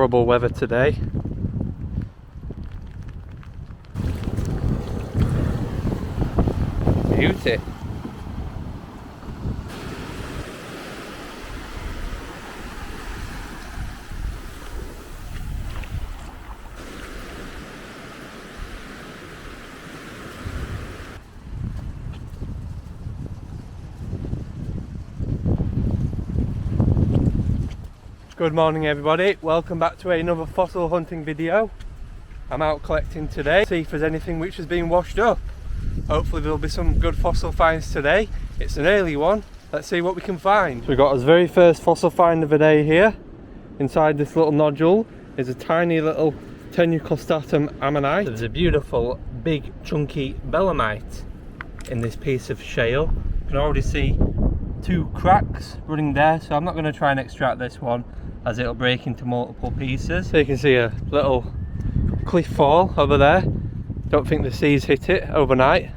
Horrible weather today. Beauty. Good morning everybody, welcome back to another fossil hunting video. I'm out collecting today, see if there's anything which has been washed up. Hopefully there'll be some good fossil finds today. It's an early one, let's see what we can find. We got our very first fossil find of the day here. Inside this little nodule is a tiny little tenucostatum ammonite. There's a beautiful big chunky belemnite in this piece of shale. You can already see two cracks running there, so I'm not going to try and extract this one as it'll break into multiple pieces. So you can see a little cliff fall over there. Don't think the sea's hit it overnight.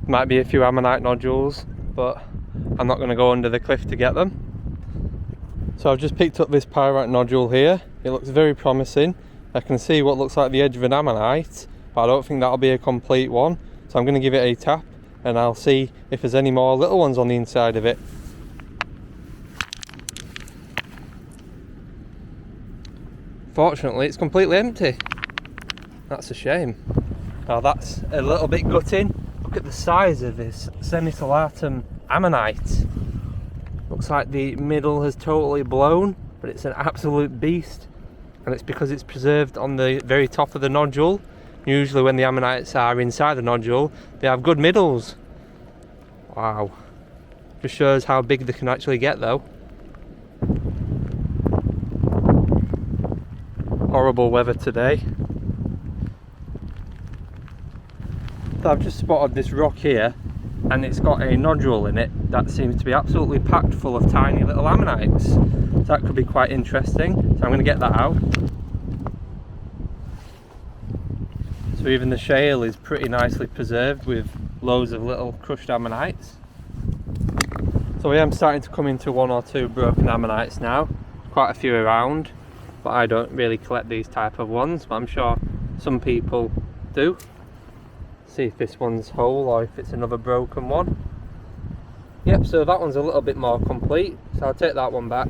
Might be a few ammonite nodules, but I'm not going to go under the cliff to get them. So I've just picked up this pyrite nodule here. It looks very promising. I can see what looks like the edge of an ammonite, but I don't think that'll be a complete one. So I'm going to give it a tap and I'll see if there's any more little ones on the inside of it. Fortunately, it's completely empty. That's a shame. Now that's a little bit gutting. Look at the size of this semitolatum ammonite. Looks like the middle has totally blown, but it's an absolute beast. And it's because it's preserved on the very top of the nodule. Usually when the ammonites are inside the nodule, they have good middles. Wow. Just shows how big they can actually get though. Horrible weather today. So I've just spotted this rock here and it's got a nodule in it that seems to be absolutely packed full of tiny little ammonites. So that could be quite interesting. So I'm going to get that out. So even the shale is pretty nicely preserved with loads of little crushed ammonites. So I am starting to come into one or two broken ammonites now. Quite a few around, but I don't really collect these type of ones, but I'm sure some people do. See if this one's whole or if it's another broken one. Yep, so that one's a little bit more complete, so I'll take that one back.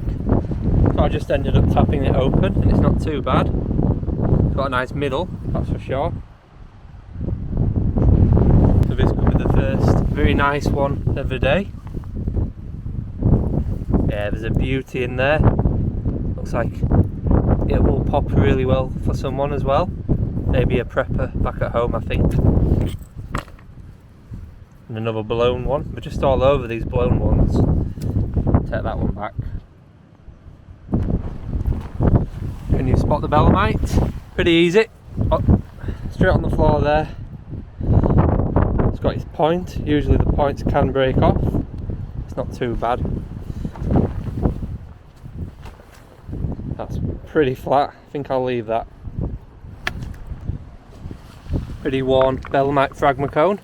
So I just ended up tapping it open and it's not too bad. It's got a nice middle, that's for sure. So this could be the first very nice one of the day. Yeah, there's a beauty in there. Looks like it will pop really well for someone as well. Maybe a prepper back at home, I think. And another blown one. We're just all over these blown ones. Take that one back. Can you spot the belemnite? Pretty easy. Oh, straight on the floor there. It's got its point. Usually the points can break off. It's not too bad. That's pretty flat. I think I'll leave that. Pretty worn belemnite fragma cone.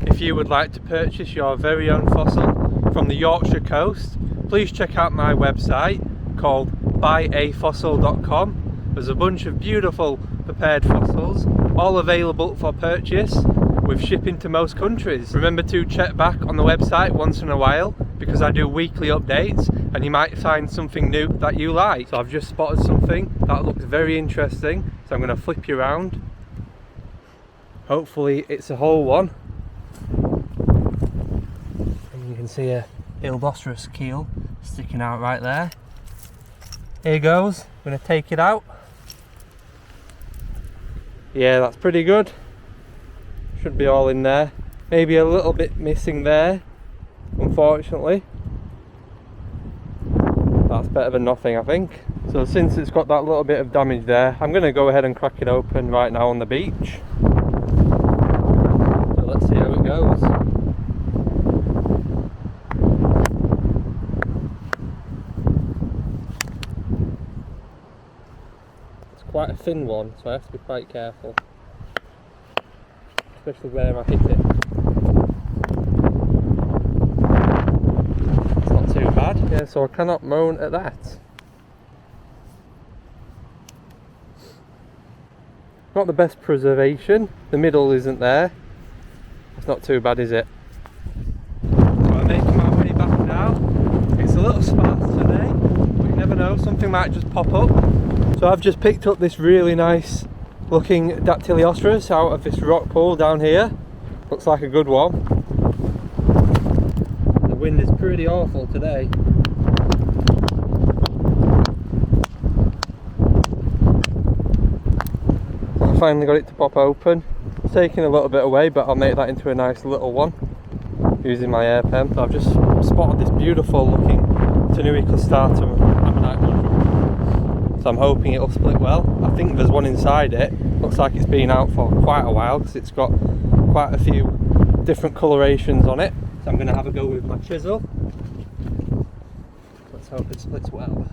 If you would like to purchase your very own fossil from the Yorkshire coast, please check out my website called buyafossil.com. There's a bunch of beautiful prepared fossils, all available for purchase with shipping to most countries. Remember to check back on the website once in a while because I do weekly updates and you might find something new that you like. So I've just spotted something that looks very interesting, so I'm going to flip you around. Hopefully it's a whole one. And you can see a Ilbostrus keel sticking out right there. Here goes, I'm going to take it out. Yeah, that's pretty good. Should be all in there. Maybe a little bit missing there, unfortunately. That's better than nothing, I think. So since it's got that little bit of damage there, I'm going to go ahead and crack it open right now on the beach. So let's see how it goes. It's quite a thin one, so I have to be quite careful. Especially where I hit it. Yeah, so I cannot moan at that. Not the best preservation. The middle isn't there. It's not too bad, is it? So I'm making my way back now. It's a little sparse today, but you never know, something might just pop up. So I've just picked up this really nice looking Dactylioceras out of this rock pool down here. Looks like a good one. The wind is pretty awful today. I finally got it to pop open. It's taking a little bit away, but I'll make that into a nice little one using my air pen. So I've just spotted this beautiful looking Tenuis cristatum Ammonite nodule. So I'm hoping it'll split well. I think there's one inside it. Looks like it's been out for quite a while because it's got quite a few different colorations on it. So I'm going to have a go with my chisel. Let's hope it splits well.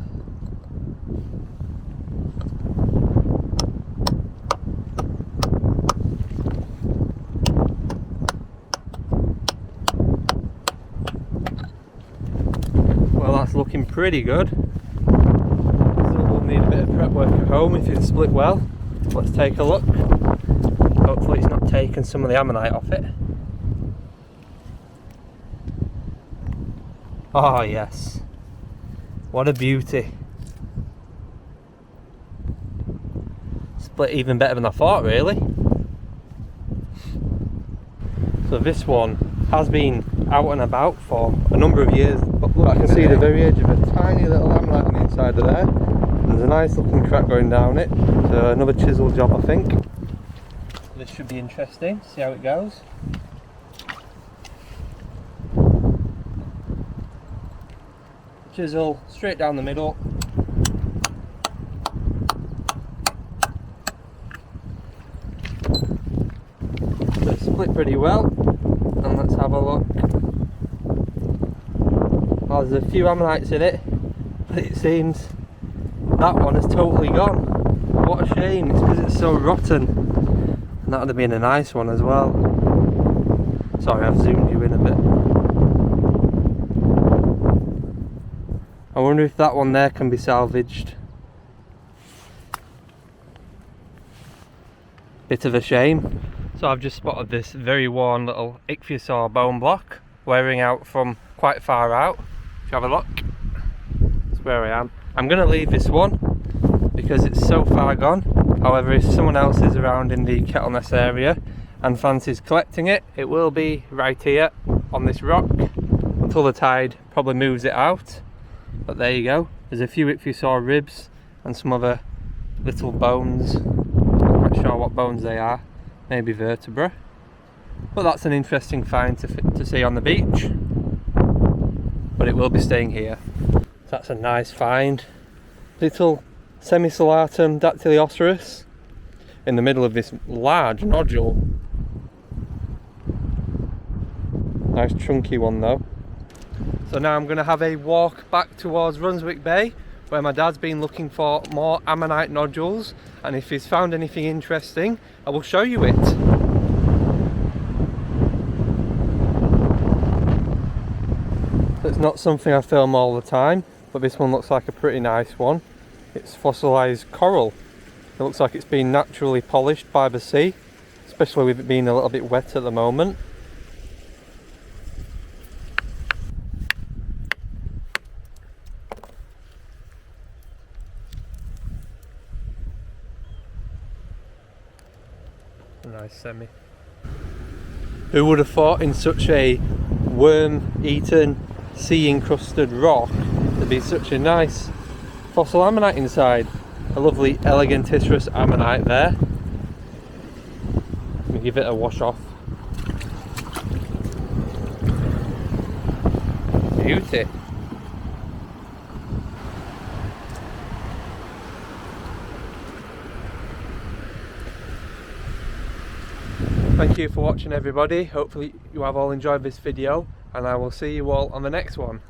Well, that's looking pretty good. Still will need a bit of prep work at home if it's split well. Let's take a look. Hopefully it's not taken some of the ammonite off it. Oh yes, what a beauty. Split even better than I thought, really. So this one has been out and about for a number of years, but look, I can see the very edge of a tiny little ammonite on the inside of there. There's a nice looking crack going down it, so another chisel job I think. This should be interesting, see how it goes. Chisel straight down the middle. So it's split pretty well, and let's have a look. Oh, there's a few ammonites in it, but it seems that one is totally gone. What a shame, it's because it's so rotten. And that would have been a nice one as well. Sorry, I've zoomed you in a bit. I wonder if that one there can be salvaged. Bit of a shame. So I've just spotted this very worn little ichthyosaur bone block wearing out from quite far out. If you have a look, that's where I am. I'm going to leave this one because it's so far gone. However, if someone else is around in the Kettleness area and fancies collecting it, it will be right here on this rock until the tide probably moves it out. But there you go. There's a few ichthyosaur ribs and some other little bones. Not quite sure what bones they are. Maybe vertebra. But that's an interesting find to see on the beach. But it will be staying here. That's a nice find. Little Semicelatum Dactylioceras in the middle of this large nodule. Nice chunky one though. So now I'm going to have a walk back towards Runswick Bay, where my dad's been looking for more ammonite nodules, and if he's found anything interesting I will show you it. It's not something I film all the time, but this one looks like a pretty nice one. It's fossilised coral. It looks like it's been naturally polished by the sea, especially with it being a little bit wet at the moment. A nice semi. Who would have thought in such a worm-eaten, sea-encrusted rock there'd be such a nice fossil ammonite inside? A lovely Elegantissimus ammonite there. Let me give it a wash off. Beauty. Thank you for watching everybody. Hopefully you have all enjoyed this video, and I will see you all on the next one.